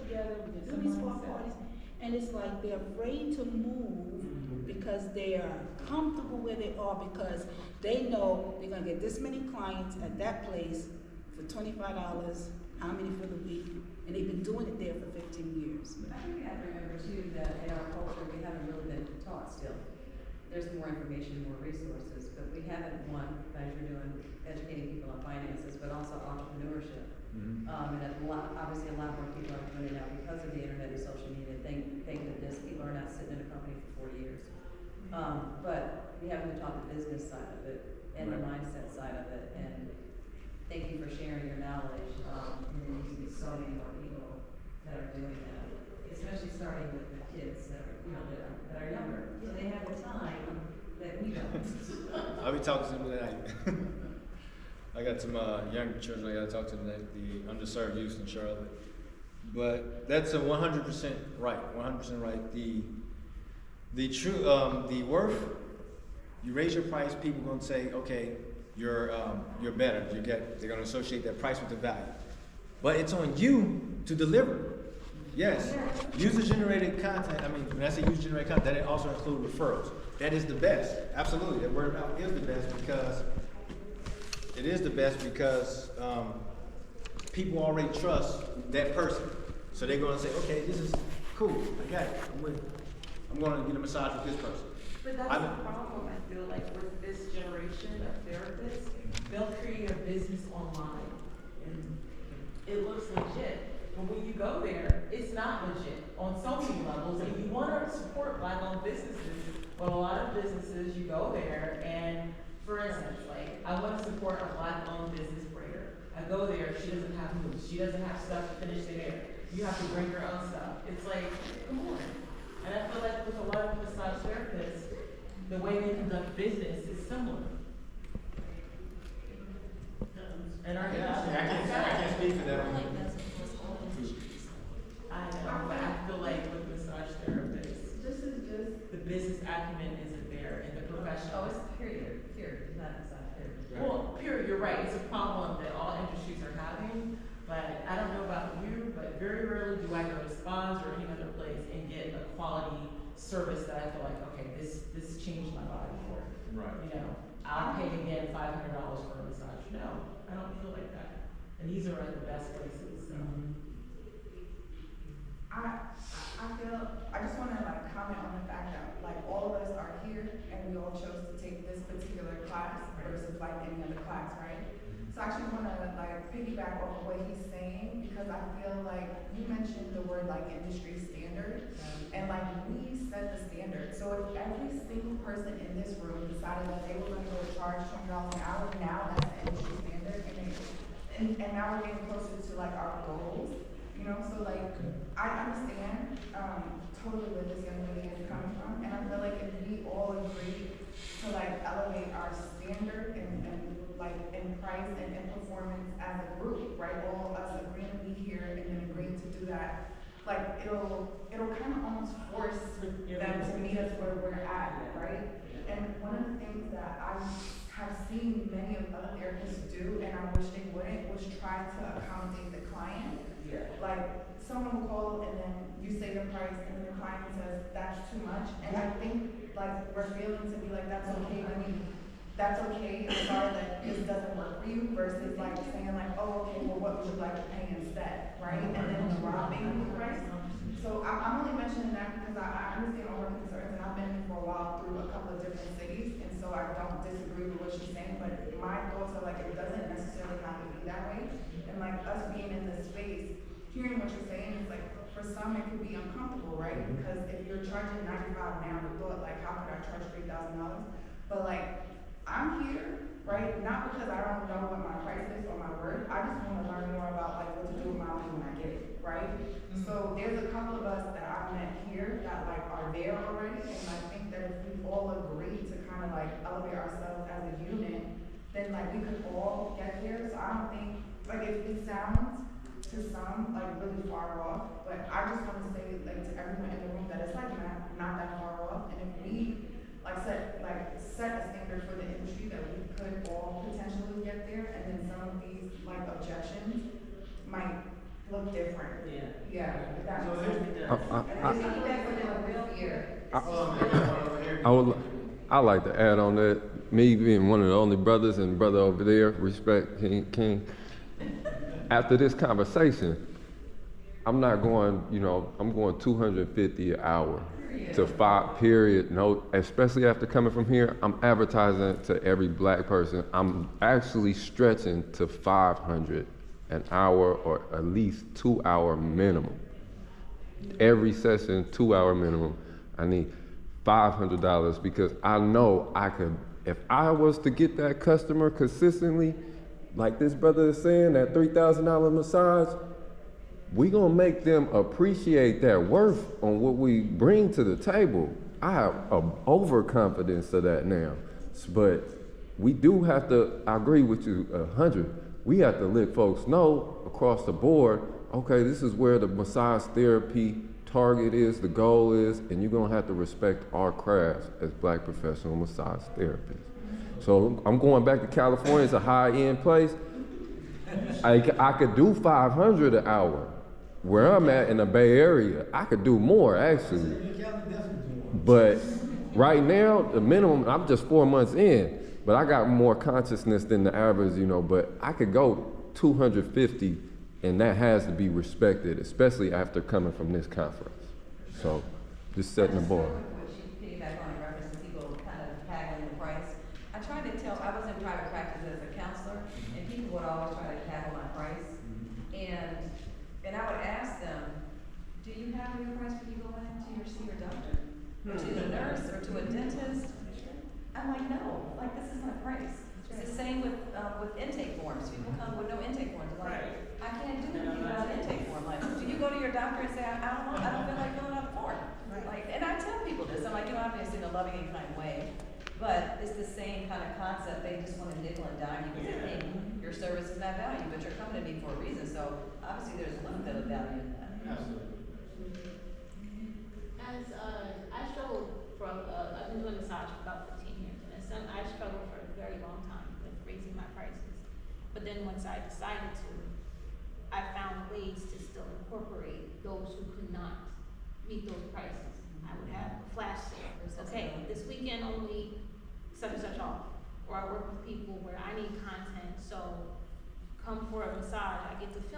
together, we can It's do a these block mindset. parties. And it's like they're afraid to move because they are comfortable where they are because they know they're gonna get this many clients at that place for $25, how many for the week, and they've been doing it there for 15 years. I think we have to remember too that in our culture, we haven't really been taught still. There's more information, more resources, but we haven't, one, as you're doing, educating people on finances, but also entrepreneurship. And obviously a lot more people are doing it now because of the internet and social media. Thank goodness people are not sitting in a company for 40 years. But we haven't been taught the business side of it and the mindset side of it. And thank you for sharing your knowledge. There needs to be so many more people that are doing that, especially starting with the kids that are, that are younger. So they have the time that we don't. I'll be talking to them tonight. I got some young children I got to talk to tonight, the underserved youth in Charlotte. But that's a 100% right. 100% right. The true the worth. You raise your price, people gonna say, okay, you're better. They're gonna associate that price with the value. But it's on you to deliver. Yes, user-generated content. I mean, when I say user-generated content, that also includes referrals. That is the best. Absolutely, that word of mouth is the best because it is the best because people already trust that person. So they're gonna say, okay, this is cool. I got it. I'm gonna get a massage with this person. But that's the problem, I feel like, with this generation of therapists. They'll create a business online, and it looks legit. But when you go there, it's not legit on so many levels. And you want to support Black-owned businesses, but a lot of businesses, you go there, and for instance, like, I want to support a Black-owned business braider. I go there, she doesn't have moves, she doesn't have stuff to finish the hair. You have to bring your own stuff. It's like, come on. And I feel like with a lot of massage therapists, the way they conduct business is similar. And our industry, I can't speak for that. I know, but I feel like with massage therapists, This is just the business acumen isn't there, and the professional. Oh, it's period, not inside period. Well, period, you're right, it's a problem that all industries are having, but I don't know about you, but very rarely do I go to spas or any other place and get a quality service that I feel like, okay, this changed my body for it. Right. You know, I'll pay again $500 for a massage. No, I don't feel like that. And these are like the best places, so. I just want to like comment on the fact that like all of us are here and we all chose to take this particular class versus like any other class, right? So I actually want to like piggyback off of what he's saying because I feel like you mentioned the word like industry standard and like we set the standard. So if every single person in this room decided that they were going to go charge $20 an hour, now that's the industry standard, and now we're getting closer to like our goals. You know, so like, I understand totally where this young lady is coming from, and I feel like if we all agree to like elevate our standard and like in price and in performance as a group, right? All of us agreeing to be here and then agreeing to do that, like it'll kind of almost force them to meet us where we're at, right? And one of the things that I have seen many of other therapists do, and I wish they wouldn't, was try to accommodate the client. Yeah. Like, someone will call and then you say the price and then the client says, that's too much. And I think, like, we're feeling to be like, that's okay, I mean, that's okay, I'm sorry that this doesn't work for you, versus like saying like, oh, okay, well, what would you like to pay instead, right? And then dropping the price. So I'm only mentioning that because I understand all her concerns, and I've been here for a while through a couple of different cities, and so I don't disagree with what she's saying, but my thoughts are like, it doesn't necessarily have to be that way. And like us being in this space, hearing what you're saying is like, for some it could be uncomfortable, right? Because if you're charging $95 now, we thought like, how could I charge $3,000? But like, I'm here, right? Not because I don't know what my price is or my worth. I just want to learn more about like what to do with my money when I get it, right? So there's a couple of us that I've met here that like are there already, and I think that if we all agree to kind of like elevate ourselves as a unit, then like we could all get there. So I don't think like it sounds to some like really far off, but I just want to say like to everyone in the room that it's like not that far off, and if we set a standard for the industry that we could all potentially get there, and then some of these like objections might look different. Yeah. Yeah, that's. So here's- I think that would have a real fear. I like to add on that, me being one of the only brothers and brother over there, respect King. After this conversation, I'm not going, I'm going 250 an hour to 5, period, no, especially after coming from here, I'm advertising to every black person. I'm actually stretching to 500 an hour or at least 2 hour minimum. Every session, 2 hour minimum. I need $500 because I know I could, if I was to get that customer consistently, like this brother is saying, that $3,000 massage, we gonna make them appreciate that worth on what we bring to the table. I have an overconfidence of that now, but we do have to, I agree with you 100, we have to let folks know across the board, okay, this is where the massage therapy target is, the goal is, and you're gonna have to respect our crafts as black professional massage therapists. So I'm going back to California, it's a high-end place. I could do 500 an hour. Where I'm at in the Bay Area, I could do more actually. But right now, the minimum, I'm just 4 months in, but I got more consciousness than the average, but I could go 250 and that has to be respected, especially after coming from this conference. So just setting the bar. What she piggyback on in reference to people kind of haggling the price. I tried to tell, I was in private practice as a counselor, and people would always try to haggle my price. And I would ask them, do you have your price when you go in to see your doctor? Or to a nurse, or to a dentist? I'm like, no, like this is my price. It's the same with intake forms. People come with no intake forms. Like, I can't do anything without an intake form. Like, do you go to your doctor and say, I don't feel like filling out a form? Like, and I tell people this. I'm like, obviously in a loving and kind way, but it's the same kind of concept. They just want to nickel and dime you because they think your service is not valued, but you're coming to me for a reason. So obviously there's a little bit of value in that. As I struggled from, I've been doing massage for about 15 years, and I struggled for a very long time with raising my prices. But then once I decided to, I found ways to still incorporate those who could not meet those prices. I would have a flash sale. Okay, this weekend only such and such off. Or I work with people where I need content, so come for a massage, I get to film